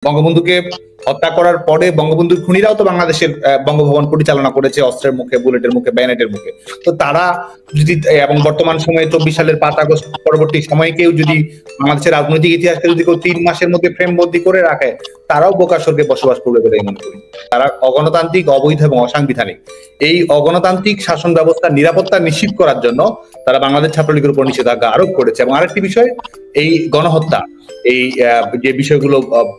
বঙ্গবন্ধুকে হত্যা করার পরে বঙ্গবন্ধুর খুনিরাও তো বাংলাদেশের বঙ্গভবন পরিচালনা করেছে অস্ত্রের মুখে, বুলেটের মুখে, ব্যানেটের মুখে। তো তারা যদি, এবং বর্তমান সময়ে 24 সালের 5 আগস্ট পরবর্তী সময়ে কেউ যদি বাংলাদেশের রাজনৈতিক ইতিহাসকে যদি কেউ 3 মাসের মধ্যে ফ্রেমবন্দি করে রাখে, তারাও বোকা স্বর্গে বসবাস করবে বলে মনে করি। তারা অগণতান্ত্রিক, অবৈধ এবং অসাংবিধানিক এই অগণতান্ত্রিক শাসন ব্যবস্থার নিরাপত্তা নিশ্চিত করার জন্য তারা বাংলাদেশ ছাত্রলীগের উপর নিষেধাজ্ঞা আরোপ করেছে। এবং আরেকটি বিষয়, এই গণহত্যা, এই যে বিষয়গুলো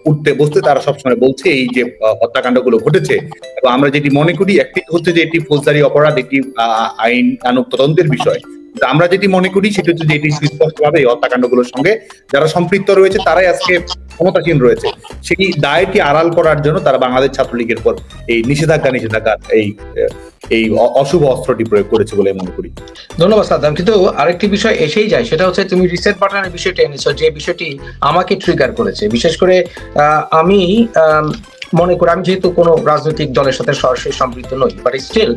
উঠতে বসতে তারা সবসময় বলছে এই যে হত্যাকাণ্ডগুলো ঘটেছে, এবং আমরা যেটি মনে করি একটি হচ্ছে যে এটি ফৌজদারি অপরাধ, একটি আইনানুগ তদন্তের বিষয়। আমরা যেটি মনে করি সেটি হচ্ছে যে এটি সুস্পষ্টভাবে এই হত্যাকাণ্ডগুলোর সঙ্গে যারা সম্পৃক্ত রয়েছে তারাই আজকে ক্ষমতাসীন রয়েছে, সেই দায়টি আড়াল করার জন্য তারা বাংলাদেশ ছাত্রলীগের পর এই নিষেধাজ্ঞা এই অশুভ অস্ত্রটি প্রয়োগ করেছে বলে মনে করি। ধন্যবাদ সাদ্দাম। কিন্তু আরেকটি বিষয় এসেই যায়, সেটা হচ্ছে তুমি রিসেট বাটনের বিষয়টা এনেছো, যে বিষয়টি আমাকে ট্রিগার করেছে। বিশেষ করে আমি মনে করি, আমি যেহেতু কোনো রাজনৈতিক দলের সাথে সরাসরি সম্পৃক্ত নই, বাট স্টিল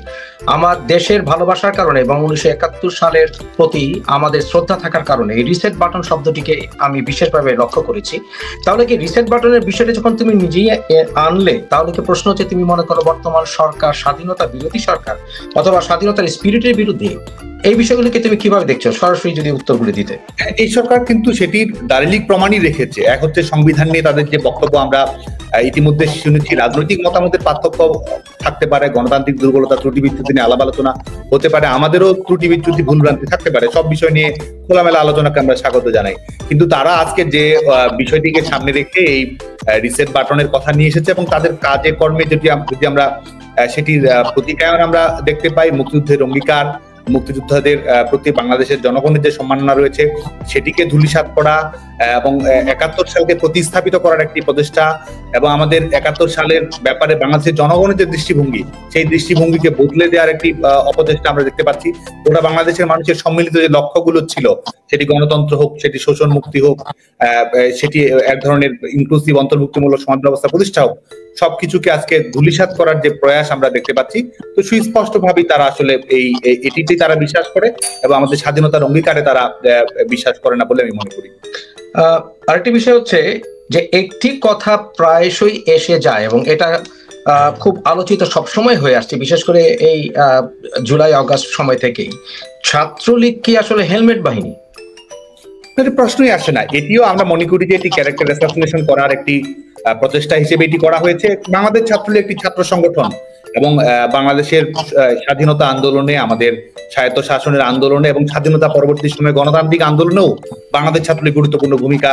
আমার দেশের ভালোবাসার কারণে এবং 1971 সালের প্রতি আমাদের শ্রদ্ধা থাকার কারণে এই রিসেট বাটন শব্দটিকে আমি বিশেষভাবে লক্ষ্য করেছি। তাহলে কি রিসেট বাটনের বিষয়টা যখন তুমি নিজেই আনলে, তাহলে কি প্রশ্ন হচ্ছে তুমি মনে করো বর্তমান সরকার স্বাধীনতা বিরোধী সরকার অথবা স্বাধীনতার স্পিরিটের বিরুদ্ধে? এই বিষয়গুলিকে তুমি কিভাবে দেখছো, সরাসরি যদি উত্তরগুলি দিতে? এই সরকার কিন্তু সেটির দালিলিক প্রমাণই রেখেছে। এক হচ্ছে সংবিধান নিয়ে তাদের যে বক্তব্য আমরা ইতিমধ্যে শুনেছি, রাজনৈতিক মতামতের পার্থক্য থাকতে পারে, গণতান্ত্রিক দুর্বলতা, ত্রুটি বিচ্যুতি নিয়ে আলাপ আলোচনা হতে পারে, আমাদেরও ত্রুটি বিচ্যুতি ভুলভ্রান্তি থাকতে পারে, সব বিষয় নিয়ে খোলামেলা আলোচনাকে আমরা স্বাগত জানাই। কিন্তু তারা আজকে যে বিষয়টিকে সামনে রেখে এই রিসেট বাটনের কথা নিয়ে এসেছে এবং তাদের কাজে কর্মে যদি আমরা সেটির প্রতিকায়ন আমরা দেখতে পাই, মুক্তিযুদ্ধের অঙ্গীকার, মুক্তিযোদ্ধাদের প্রতি বাংলাদেশের জনগণের যে সম্মাননা রয়েছে সেটিকে ধূলিসাৎ করা এবং 71 সালকে প্রতিস্থাপিত করার একটি প্রচেষ্টা, এবং আমাদের 71 সালের ব্যাপারে বাংলাদেশের জনগণের যে দৃষ্টিভঙ্গি, সেই দৃষ্টিভঙ্গিকে বদলে দেওয়ার একটি অপচেষ্টা আমরা দেখতে পাচ্ছি। ওরা বাংলাদেশের মানুষের সম্মিলিত যে লক্ষ্যগুলো ছিল, সেটি গণতন্ত্র হোক, সেটি শোষণ মুক্তি হোক, সেটি এক ধরনের ইনক্লুসিভ অন্তর্ভুক্তিমূলক সমাজ ব্যবস্থা প্রতিষ্ঠা হোক, সবকিছুকে আজকে ধূলিসাৎ করার যে প্রয়াস আমরা দেখতে পাচ্ছি। তো সুস্পষ্টভাবেই তারা আসলে এটিতেই তারা বিশ্বাস করে এবং আমাদের স্বাধীনতার অঙ্গীকারে তারা বিশ্বাস করে না বলে আমি মনে করি। আরেকটি বিষয় হচ্ছে যে একটি কথা প্রায়শই এসে যায় এবং এটা খুব আলোচিত সবসময় হয়ে আসছে, বিশেষ করে এই জুলাই আগস্ট সময় থেকেই, ছাত্রলীগ কি আসলে হেলমেট বাহিনী? প্রশ্নই আসে না। এটিও আমরা মনে করি যে এটি ক্যারেক্টার অ্যাসাসিনেশন করার একটি প্রচেষ্টা হিসেবে এটি করা হয়েছে। বাংলাদেশ ছাত্রলীগ একটি ছাত্র সংগঠন এবং বাংলাদেশের স্বাধীনতা আন্দোলনে, আমাদের স্বায়ত্ত শাসনের আন্দোলনে এবং স্বাধীনতা পরবর্তী সময়ে গণতান্ত্রিক আন্দোলনেও বাংলাদেশ ছাত্রলীগ গুরুত্বপূর্ণ ভূমিকা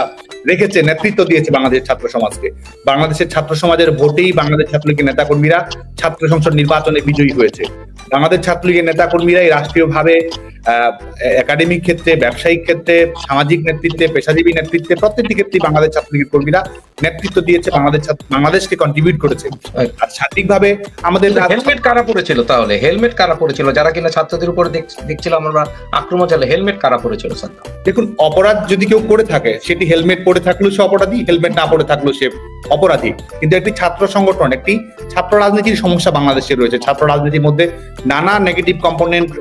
রেখেছে, নেতৃত্ব দিয়েছে বাংলাদেশ ছাত্র সমাজকে। বাংলাদেশের ছাত্র সমাজের ভোটেই বাংলাদেশ ছাত্রলীগের নেতাকর্মীরা ছাত্র সংসদ নির্বাচনে বিজয়ী হয়েছে। বাংলাদেশ ছাত্রলীগের নেতাকর্মীরাই রাষ্ট্রীয়ভাবে একাডেমিক ক্ষেত্রে, ব্যবসায়িক ক্ষেত্রে, সামাজিক নেতৃত্বে, পেশাজীবী নেতৃত্বে, প্রত্যেকটি ক্ষেত্রে বাংলাদেশ ছাত্রলীগের কর্মীরা নেতৃত্ব দিয়েছে, বাংলাদেশকে কন্ট্রিবিউট করেছে। আর সার্বিকভাবে আমাদের হেলমেট কারা পড়েছিল? তাহলে হেলমেট কারা পড়েছিল যারা কিনা ছাত্রদের উপরে দেখছিলাম আমরা আক্রমণ চালে? হেলমেট কারা পড়েছিল? দেখুন, অপরাধ যদি কেউ করে থাকে সেটি হেলমেট পরে থাকলেও সে অপরাধী, হেলমেট না পরে থাকলেও সে অপরাধী। কিন্তু একটি ছাত্র সংগঠন, একটি ছাত্র রাজনীতির সমস্যা বাংলাদেশে রয়েছে। ছাত্র রাজনীতির মধ্যে নানা নেগেটিভ কম্পোনেন্ট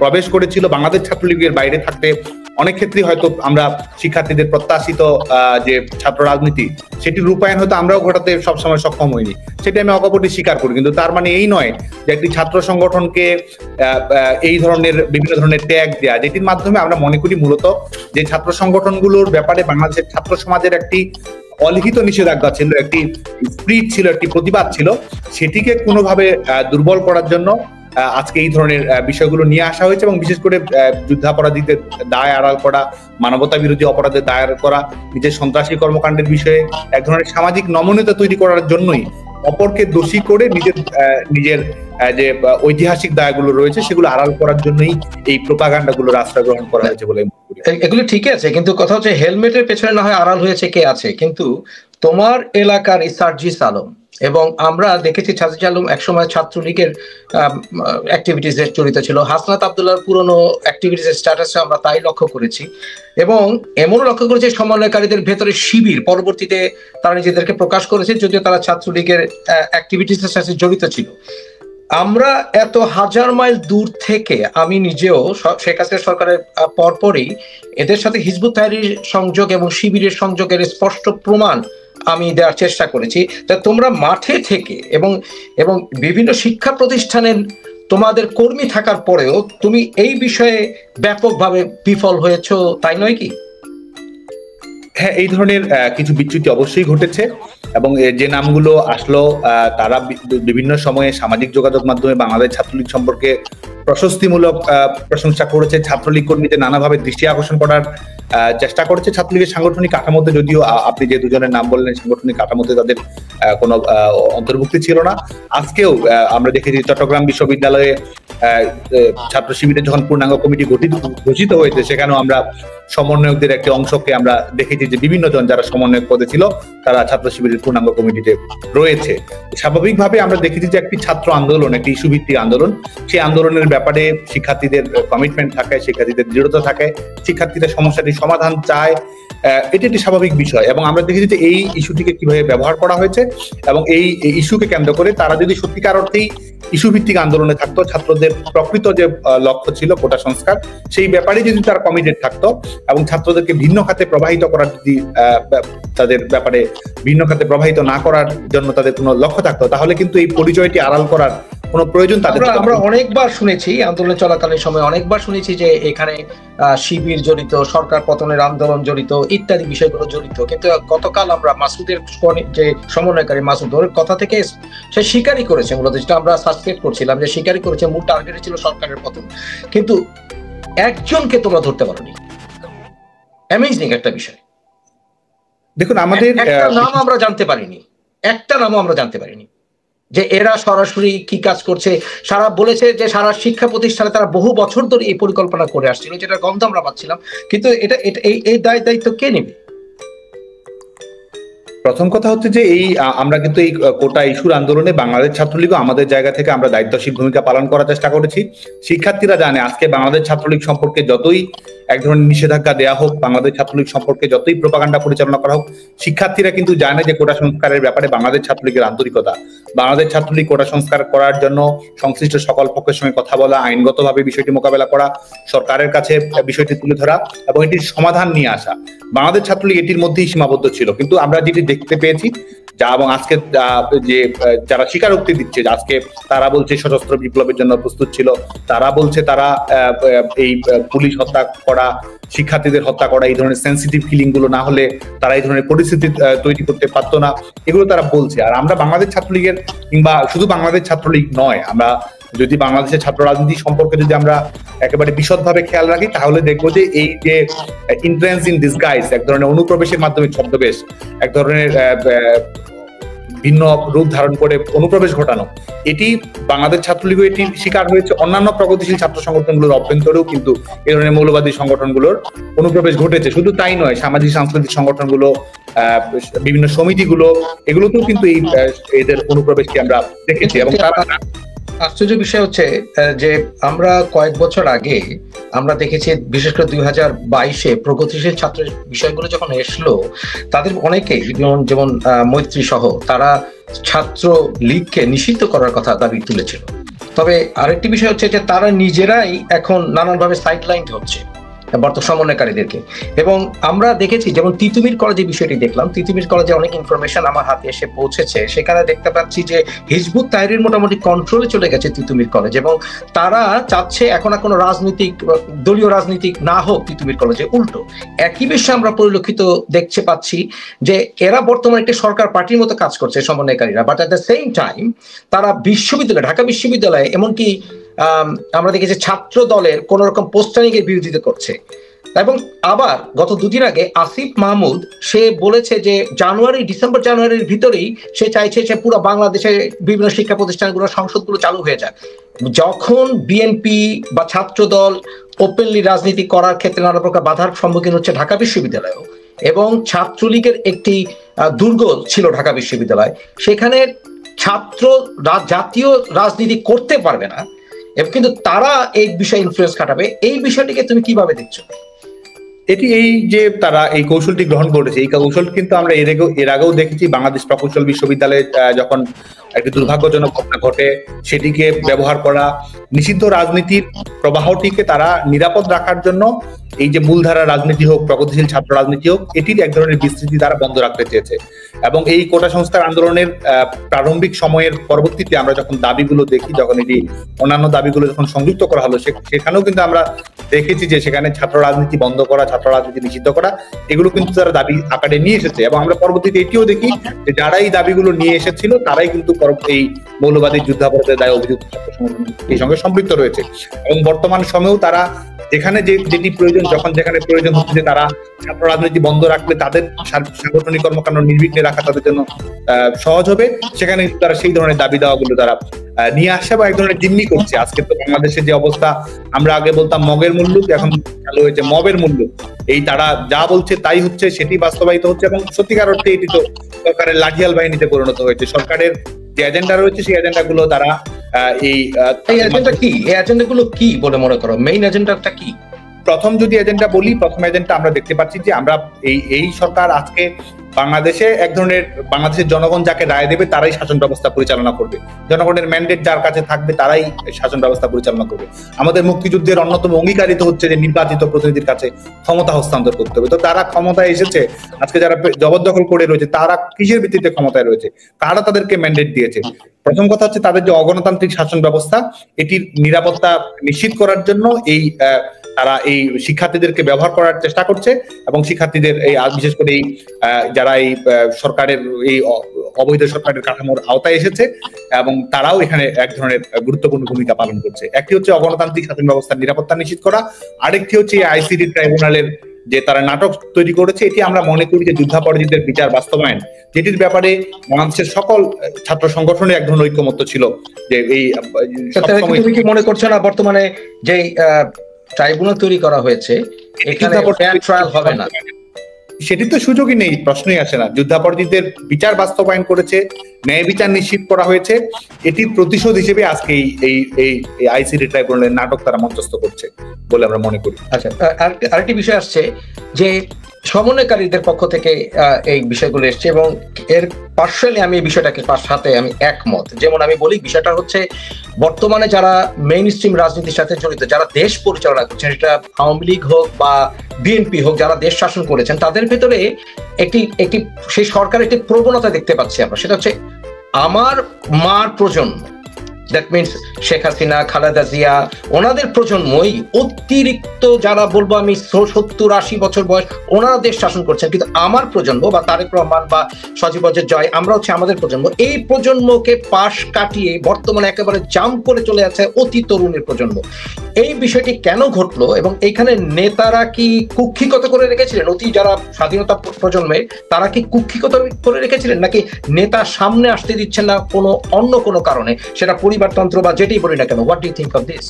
প্রবেশ করেছিল। বাংলাদেশ ছাত্রলীগের বাইরে থাকতে অনেক ক্ষেত্রে হয়তো আমরা শিক্ষার্থীদের প্রত্যাশিত যে ছাত্র রাজনীতি, সেটি রূপায়ণ হয়তো আমরাও ঘটাতে সবসময় সক্ষম হইনি, সেটি আমি অকপটে স্বীকার করি। কিন্তু তার মানে এই নয় যে একটি ছাত্র সংগঠনকে এই ধরনের বিভিন্ন ধরনের ট্যাগ দেয়া, যেটির মাধ্যমে আমরা মনে করি মূলত যে ছাত্র সংগঠনগুলোর ব্যাপারে বাংলাদেশের ছাত্র সমাজের একটি অলিখিত নিষেধাজ্ঞা ছিল, একটি স্পিরিট ছিল, একটি প্রতিবাদ ছিল, সেটিকে কোনোভাবে দুর্বল করার জন্য আজকে এই ধরনের বিষয়গুলো নিয়ে আসা হয়েছে। এবং বিশেষ করে যুদ্ধাপরাধীদের দায় আড়াল করা, মানবতা বিরোধী অপরাধের দায় আড়াল করা, নিজের সন্ত্রাসী কর্মকাণ্ডের বিষয়ে এক ধরনের সামাজিক নমনীয়তা তৈরি করার জন্যই, অপরকে দোষী করে নিজের যে ঐতিহাসিক দায়গুলো রয়েছে সেগুলো আড়াল করার জন্যই এই প্রোপাগান্ডাগুলোর আশ্রয় গ্রহণ করা হয়েছে বলে মনে করি। এগুলো ঠিকই আছে, কিন্তু কথা হচ্ছে হেলমেটের পেছনে না হয় আড়াল হয়েছে কে আছে, কিন্তু তোমার এলাকার সার্জিস আলম, এবং আমরা দেখেছি সার্জিস আলম একসময় ছাত্রলীগের অ্যাক্টিভিটিস এর জড়িত ছিল। হাসনাত আব্দুল্লাহর পুরনো অ্যাক্টিভিটিস এর স্ট্যাটাসে আমরা তাই লক্ষ্য করেছি, এবং এমনও লক্ষ্য করেছি সমন্বয়কারীদের ভেতরে শিবির পরবর্তীতে তারা নিজেদেরকে প্রকাশ করেছে, যদিও তারা ছাত্রলীগের অ্যাক্টিভিটিস এর সাথে জড়িত ছিল। আমরা এত হাজার মাইল দূর থেকে, আমি নিজেও শেখ হাসিনা সরকারের পরপরই এদের সাথে হিজবুত তাহরীর সংযোগ এবং শিবিরের সংযোগের স্পষ্ট প্রমাণ আমি দেওয়ার চেষ্টা করেছি। তা তোমরা মাঠে থেকে এবং এবং বিভিন্ন শিক্ষা প্রতিষ্ঠানের তোমাদের কর্মী থাকার পরেও তুমি এই বিষয়ে ব্যাপকভাবে বিফল হয়েছো, তাই নয় কি? হ্যাঁ, এই ধরনের কিছু বিচ্যুতি অবশ্যই ঘটেছে, এবং যে নামগুলো আসলো তারা বিভিন্ন সময়ে সামাজিক যোগাযোগ মাধ্যমে বাংলাদেশ ছাত্রলীগ সম্পর্কে প্রশস্তিমূলক প্রশংসা করেছে, ছাত্রলীগ কর্মীদের নানাভাবে দৃষ্টি আকর্ষণ করার চেষ্টা করেছে। ছাত্রলীগের সাংগঠনিক কাঠামোতে, যদিও আপনি যে দুজনের নাম বললেন, সাংগঠনিক কাঠামোতে তাদের কোনো অন্তর্ভুক্তি ছিল না। আজকেও আমরা দেখেছি চট্টগ্রাম বিশ্ববিদ্যালয়ে ছাত্র শিবিরের যখন পূর্ণাঙ্গ কমিটি ঘোষিত হয়েছে, সেখানেও আমরা সমন্বয়কদের একটি অংশকে আমরা দেখেছি যে বিভিন্ন জন যারা সমন্বয়ক পদে ছিল তারা ছাত্র শিবিরের পূর্ণাঙ্গ কমিটিতে রয়েছে। স্বাভাবিকভাবে আমরা দেখেছি যে একটি ছাত্র আন্দোলন, একটি ইস্যু ভিত্তিক আন্দোলন, সেই আন্দোলনের ব্যাপারে শিক্ষার্থীদের কমিটমেন্ট থাকে, শিক্ষার্থীদের দৃঢ়তা থাকে, শিক্ষার্থীদের সমস্যাটির সমাধান চায়, এটি একটি স্বাভাবিক বিষয়। এবং আমরা দেখেছি যে এই ইস্যুটিকে কিভাবে ব্যবহার করা হয়েছে, এবং এই ইস্যুকে কেন্দ্র করে তারা যদি সত্যিকার অর্থেই ইস্যু ভিত্তিক আন্দোলনে থাকতো, ছাত্রদের প্রকৃত যে লক্ষ্য ছিল কোটা সংস্কার, সেই ব্যাপারে যদি তারা কমিটেড থাকতো এবং ছাত্রদেরকে ভিন্ন খাতে প্রবাহিত করার যদি তাদের ব্যাপারে ভিন্ন খাতে প্রবাহিত না করার জন্য তাদের কোনো লক্ষ্য থাকতো, তাহলে কিন্তু এই পরিচয়টি আড়াল করার কোনো প্রয়োজন তাদের। আমরা অনেকবার শুনেছি, আন্দোলন চলাকালীন সময় অনেকবার শুনেছি যে এখানে শিবির জড়িত, সরকার পতনের আন্দোলন জড়িত, ইত্যাদি বিষয়গুলো জড়িত। কিন্তু গতকাল আমরা মাসুদের যে সমন্বয়কারী মাসুদ, ওর কথা থেকে সে স্বীকারই করেছে, মূলত যেটা আমরা সাসপেক্ট করছিলাম যে স্বীকারই করেছে মূল টার্গেট ছিল সরকারের পতন। কিন্তু একজনকে তোমরা ধরতে পারোনি। অ্যামেজিং একটা বিষয়। দেখুন, আমাদের একটা নাম আমরা জানতে পারিনি, একটা নামও আমরা জানতে পারিনি যে এরা সরাসরি কি কাজ করছে। সারা বলেছে যে সারা শিক্ষা প্রতিষ্ঠানে তারা বহু বছর ধরে এই পরিকল্পনা করে আসছিল, যেটা গন্ধ আমরা পাচ্ছিলাম। কিন্তু এই দায়িত্ব কে নেবে? প্রথম কথা হচ্ছে যে আমরা কিন্তু এই কোটা ইস্যুর আন্দোলনে বাংলাদেশ ছাত্রলীগও আমাদের জায়গা থেকে আমরা দায়িত্বশীল ভূমিকা পালন করার চেষ্টা করেছি। শিক্ষার্থীরা জানে আজকে বাংলাদেশ ছাত্রলীগ সম্পর্কে যতই এক ধরনের নিষেধাজ্ঞা দেওয়া হোক, বাংলাদেশ ছাত্রলীগ সম্পর্কে যতই প্রোপাগান্ডা পরিচালনা করা হোক, শিক্ষার্থীরা কিন্তু জানে যে কোটা সংস্কারের ব্যাপারে বাংলাদেশ ছাত্রলীগের আন্তরিকতা। বাংলাদেশ ছাত্রলীগ কোটা সংস্কার করার জন্য সংশ্লিষ্ট সকল পক্ষের সঙ্গে কথা বলা, আইনগতভাবে বিষয়টি মোকাবেলা করা, সরকারের কাছে বিষয়টি তুলে ধরা এবং এটির সমাধান নিয়ে আসা। বাংলাদেশ ছাত্রলীগ এটির মধ্যেই সীমাবদ্ধ ছিল। কিন্তু আমরা যেটি দেখতে পেয়েছি এবং আজকে যে যারা স্বীকারোক্তি দিচ্ছে, আজকে তারা বলছে সশস্ত্র বিপ্লবের জন্য প্রস্তুত ছিল, তারা বলছে তারা এই পুলিশ হত্যা করা, শিক্ষার্থীদের হত্যা করা, এই ধরনের সেন্সিটিভ ফিলিং গুলো না হলে তারা এই ধরনের পরিস্থিতি তৈরি করতে পারতো না, এগুলো তারা বলছে। আর আমরা বাংলাদেশ ছাত্রলীগের, কিংবা শুধু বাংলাদেশ ছাত্রলীগ নয়, আমরা যদি বাংলাদেশের ছাত্র রাজনীতি সম্পর্কে যদি আমরা একেবারে বিশদভাবে খেয়াল রাখি, তাহলে দেখবো যে এই যে ইন্ট্রেন্স ইন ডিসগাইজ, এক ধরনের অনুপ্রবেশের মাধ্যমে ছদ্মবেশ, এক ধরনের ভিন্ন রূপ ধারণ করে অনুপ্রবেশ ঘটানো, এটি বাংলাদেশ ছাত্রলীগ এটির শিকার হয়েছে। অন্যান্য প্রগতিশীল ছাত্র সংগঠনগুলোর অভ্যন্তরেও কিন্তু এই ধরনের মৌলবাদী সংগঠনগুলোর অনুপ্রবেশ ঘটেছে। শুধু তাই নয়, সামাজিক সাংস্কৃতিক সংগঠনগুলো, বিভিন্ন সমিতিগুলো, এগুলোতেও কিন্তু এদের অনুপ্রবেশকে আমরা দেখেছি। এবং তারা আশ্চর্য বিষয় হচ্ছে যে আমরা কয়েক বছর আগে আমরা দেখেছি, বিশেষ করে 2022-এ প্রগতিশীল ছাত্র বিষয়গুলো যখন এসলো, তাদের অনেকেই যেমন মৈত্রী সহ তারা ছাত্র লীগকে নিষিদ্ধ করার কথা দাবি তুলেছিল। তবে আরেকটি বিষয় হচ্ছে যে তারা নিজেরাই এখন নানানভাবে সাইডলাইন হচ্ছে বর্তমান সমন্বয়কারীদেরকে। এবং আমরা দেখেছি, যেমন তিতুমির কলেজে বিষয়টি দেখলাম, তিতুমির কলেজে অনেক ইনফরমেশন আমার হাতে এসে পৌঁছেছে। সেখানে দেখতে পাচ্ছি যে হিজবুত তাহরীর মোটামুটি কন্ট্রোলে চলে গেছে তিতুমির কলেজ, এবং তারা চাচ্ছে এখন আর কোনো দলীয় রাজনীতি না হোক তিতুমির কলেজে। উল্টো একই বিষয়ে আমরা পরিলক্ষিত দেখতে পাচ্ছি যে এরা বর্তমানে একটি সরকার পার্টির মতো কাজ করছে সমন্বয়কারীরা, but at the same time তারা বিশ্ববিদ্যালয়, ঢাকা বিশ্ববিদ্যালয়ে এমনকি আমরা দেখেছি ছাত্র দলের কোন রকম পোস্টারিং এর বিরোধিতা করছে। এবং আবার গত দুদিন আগে আসিফ মাহমুদ সে বলেছে যে ডিসেম্বর জানুয়ারির ভিতরেই সে চাইছে সে পুরো বাংলাদেশে বিভিন্ন শিক্ষা প্রতিষ্ঠানগুলো, সংসদগুলো চালু হয়ে যাক। যখন বিএনপি বা ছাত্র দল ওপেনলি রাজনীতি করার ক্ষেত্রে নানা প্রকার বাধার সম্মুখীন হচ্ছে ঢাকা বিশ্ববিদ্যালয়, এবং ছাত্রলীগের একটি দুর্গ ছিল ঢাকা বিশ্ববিদ্যালয়, সেখানে ছাত্র জাতীয় রাজনীতি করতে পারবে না, এবং কিন্তু তারা এই বিষয়ে ইনফ্লুয়েন্স খাটাবে। এই বিষয়টিকে তুমি কিভাবে দেখছো? এই যে তারা এই কৌশলটি গ্রহণ করেছে, এই কৌশল কিন্তু আমরা এর আগেও দেখেছি। বাংলাদেশ প্রকৌশল বিশ্ববিদ্যালয়ে যখন একটি দুর্ভাগ্যজনক ঘটনা ঘটে, সেটিকে ব্যবহার করা, নিষিদ্ধ রাজনীতির প্রবাহটিকে তারা নিরাপদ রাখার জন্য এই যে মূলধারা রাজনীতি হোক, প্রগতিশীল ছাত্র রাজনীতি হোক, এটির এক ধরনের বিস্তৃতি তারা বন্ধ রাখতে চেয়েছে। এবং এই কোটা সংস্কার আন্দোলনের প্রারম্ভিক সময়ের পরবর্তীতে আমরা যখন দাবিগুলো দেখি, যখন এটি অন্যান্য দাবিগুলো যখন সংযুক্ত করা হলো, সেখানেও কিন্তু আমরা দেখেছি যে সেখানে ছাত্র রাজনীতি বন্ধ করা, ছাত্র রাজনীতি নিষিদ্ধ করা, এগুলো কিন্তু তারা দাবি আকারে নিয়ে এসেছে। এবং আমরা পরবর্তীতে এটিও দেখি যে যারা এই দাবিগুলো নিয়ে এসেছিল তারাই কিন্তু এই মৌলবাদী যুদ্ধাপরাধের দায়ে অভিযুক্ত ছাত্র সংগঠন এই সঙ্গে সম্পৃক্ত রয়েছে। এবং বর্তমান সময়েও তারা যেখানে যেটি প্রয়োজন, যখন যেখানে প্রয়োজন হচ্ছে যে তারা ছাত্র রাজনীতি বন্ধ রাখলে তাদের সাংগঠনিক কর্মকাণ্ড নির্বিঘ্নে রাখা তাদের জন্য সহজ হবে, সেখানে তারা সেই ধরনের দাবি দাওয়াগুলো তারা নিয়ে আসে বা এক ধরনের জিম্মি করছে। আজকে তো বাংলাদেশের যে অবস্থা, আমরা আগে বলতাম মগের মূল্য, এখন চালু হয়েছে মবের মূল্য। এই তারা যা বলছে তাই হচ্ছে, সেটি বাস্তবায়িত হচ্ছে এবং সত্যিকার অর্থে এটি তো সরকারের লাঠিয়াল বাহিনীতে পরিণত হয়েছে। সরকারের যে এজেন্ডা রয়েছে সেই এজেন্ডাগুলো তারা এই এজেন্ডাগুলো কি বলে মনে করো? মেইন এজেন্ডাটা কি? প্রথম যদি এজেন্ডা বলি, প্রথম এজেন্ডা আমরা দেখতে পাচ্ছি যে আমরা এই সরকার আজকে বাংলাদেশে এক ধরনের, বাংলাদেশের জনগণ যাকে রায় দেবে তারাই শাসন ব্যবস্থা পরিচালনা করবে, জনগণের ম্যান্ডেট যার কাছে থাকবে তারাই শাসন ব্যবস্থা পরিচালনা করবে। আমাদের মুক্তিযুদ্ধের অন্যতম অঙ্গীকারিত হচ্ছে যে নির্বাচিত প্রতিনিধির কাছে ক্ষমতা হস্তান্তর করতে হবে। তো তারা ক্ষমতায় এসেছে, আজকে যারা জবরদখল করে রয়েছে তারা কিসের ভিত্তিতে ক্ষমতায় রয়েছে, কারা তাদেরকে ম্যান্ডেট দিয়েছে? প্রথম কথা হচ্ছে তাদের যে অগণতান্ত্রিক শাসন ব্যবস্থা, এটির নিরাপত্তা নিশ্চিত করার জন্য তারা এই শিক্ষার্থীদেরকে ব্যবহার করার চেষ্টা করছে এবং শিক্ষার্থীদের এই বিশেষ করে এই যারা এই সরকারের এই অবৈধ সরকারের কাঠামোর আওতায় এসেছে এবং তারাও এখানে এক ধরনের গুরুত্বপূর্ণ ভূমিকা পালন করছে। একটি হচ্ছে অগণতান্ত্রিক শাসন ব্যবস্থার নিরাপত্তা নিশ্চিত করা, আরেকটি হচ্ছে আইসিটি ট্রাইব্যুনালের যে তারা নাটক তৈরি করেছে। এটি আমরা মনে করি যে যুদ্ধাপরাধীদের বিচার বাস্তবায়ন, যেটির ব্যাপারে বাংলাদেশের সকল ছাত্র সংগঠনের এক ধরনের ঐক্যমত্য ছিল যে এই তুমি কি মনে করছো না বর্তমানে যে ট্রাইব্যুনাল তৈরি করা হয়েছে এখানে ফেয়ার ট্রায়াল হবে না? সেটি তো সুযোগই নেই, প্রশ্নই আসে না। যুদ্ধাপরাধীদের বিচার বাস্তবায়ন করেছে, ন্যায় বিচার নিশ্চিত করা হয়েছে, এটির প্রতিশোধ হিসেবে আজকে এই আইসিটি ট্রাইব্যুনালের নাটক তারা মঞ্চস্থ করছে বলে আমরা মনে করি। আচ্ছা, আরেকটি বিষয় আসছে যে সমন্বয়কারীদের পক্ষ থেকে এই বিষয়গুলো এসছে এবং এর পার্সোনালি আমি এই বিষয়টাকে সাথে আমি একমত। যেমন আমি বলি, বিষয়টা হচ্ছে বর্তমানে যারা মেইন স্ট্রিম রাজনীতির সাথে জড়িত, যারা দেশ পরিচালনা করছেন, এটা আওয়ামী লীগ হোক বা বিএনপি হোক, যারা দেশ শাসন করেছেন, তাদের ভেতরে একটি সেই সরকার একটি প্রবণতা দেখতে পাচ্ছি আমরা। সেটা হচ্ছে আমার মার প্রজন্ম, দ্যাট মিনস শেখ হাসিনা, খালেদা জিয়া, ওনাদের প্রজন্মই অতিরিক্ত, যারা বলবো আমি 70-80 বছর বয়স, ওনারা দেশ শাসন করছেন। কিন্তু আমার প্রজন্ম বা তারেক রহমান বা সজীব ওয়াজেদ জয়, আমরা হচ্ছে আমাদের প্রজন্ম, এই প্রজন্মকে পাশ কাটিয়ে বর্তমানে একেবারে জাম্প করে চলে যাচ্ছে অতি তরুণের প্রজন্ম। এই বিষয়টি কেন ঘটলো এবং এখানে নেতারা কি কুক্ষিগত করে রেখেছিলেন? অতি যারা স্বাধীনতা প্রজন্মের, তারা কি কুক্ষিগত করে রেখেছিলেন, নাকি নেতা সামনে আসতে দিচ্ছেন না অন্য কোনো কারণে? সেটা পরিবারতন্ত্র বা যেটাই বলি না কেন। What do you think of this?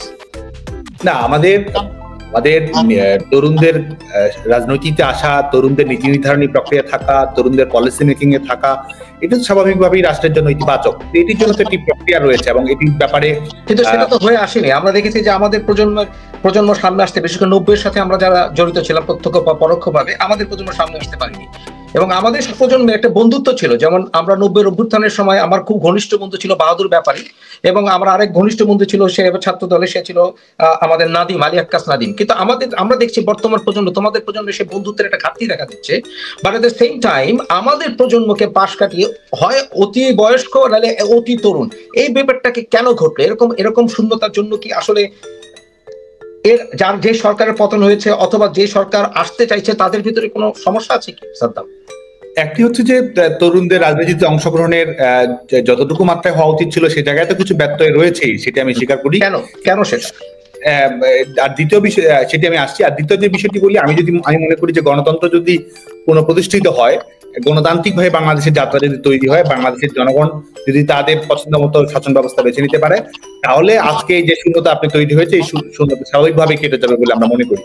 না, আমাদের তরুণদের রাজনীতিতে আসা, তরুণদের নীতি নির্ধারণী প্রক্রিয়া থাকা, তরুণদের পলিসি মেকিং এ থাকা, এটা স্বাভাবিকভাবেই রাষ্ট্রের জন্য ইতিবাচক। এটির জন্য তো একটি প্রক্রিয়া রয়েছে এবং এটির ব্যাপারে কিন্তু সেটা তো হয়ে আসেনি। আমরা দেখেছি যে আমাদের প্রজন্ম সামনে আসতে, বিশেষ করে 90-এর সাথে আমরা যারা জড়িত ছিলাম প্রত্যক্ষ বা পরোক্ষভাবে, আমাদের প্রজন্ম সামনে আসতে পারিনি। এবং আমাদের প্রজন্মে একটা বন্ধুত্ব ছিল, যেমন আমরা 90-এর অভ্যুত্থানের সময় আমার খুব ঘনিষ্ঠ বন্ধু ছিল বাহাদুর ব্যাপারী, এবং আমার আরেক ঘনিষ্ঠ বন্ধু ছিল, সে ছাত্র দলে, সে ছিল আমাদের নাদিম, আলী আক্কাস নাদিম। কিন্তু আমরা দেখছি বর্তমান প্রজন্ম, তোমাদের প্রজন্মে সে বন্ধুত্বের একটা ঘাটতি দেখা দিচ্ছে। But at the same time আমাদের প্রজন্মকে পাশ কাটিয়ে হয় অতি বয়স্ক নাহলে অতি তরুণ, এই ব্যাপারটাকে কেন ঘটলো? এরকম শূন্যতার জন্য কি আসলে যার যে সরকারের পতন হয়েছে অথবা যে সরকার আসতে চাইছে তাদের ভিতরে কোনো সমস্যা আছে কি সাদ্দাম? একটি হচ্ছে যে তরুণদের রাজনীতিতে অংশগ্রহণের যতটুকু মাত্রায় হওয়া উচিত ছিল সে জায়গায় তো কিছু ব্যত্যয় রয়েছেই, সেটা আমি স্বীকার করি। কেন সেটা? আর দ্বিতীয় বিষয়, সেটি আমি আসছি। আর দ্বিতীয় যে বিষয়টি বলি, আমি মনে করি যে গণতন্ত্র যদি পুনঃপ্রতিষ্ঠিত হয়, গণতান্ত্রিক ভাবে বাংলাদেশের যাত্রা যদি তৈরি হয়, বাংলাদেশের জনগণ যদি তাদের পছন্দ মতো শাসন ব্যবস্থা বেছে নিতে পারে, তাহলে আজকে যে শূন্যতা আপনি তৈরি হয়েছে এই শূন্যতা স্বাভাবিকভাবে কেটে যাবে বলে আমরা মনে করি।